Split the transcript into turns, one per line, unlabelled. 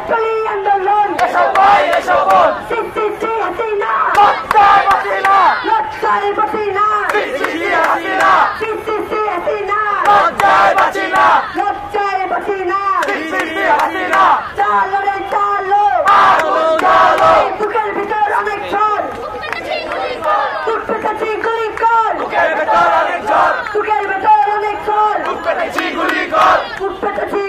ছাত্রলী আন্দোলন
এসব ভাই এসব বোন
সিসি হাসিনা
লজ্জায় বাঁচিনা
লজ্জায় বাঁচিনা
সিসি হাসিনা
সিসি হাসিনা
লজ্জায় বাঁচিনা
লজ্জায় বাঁচিনা
সিসি হাসিনা
চালো রে চালো
আগুন জ্বালো
বুকের ভিতর অনেক ঝড় বুক পেতেছি গুলি কর
বুকের ভেতর অনেক ঝড়
বুকের ভিতর অনেক ঝড়
বুক পেতেছি গুলি কর
বুক পেতেছি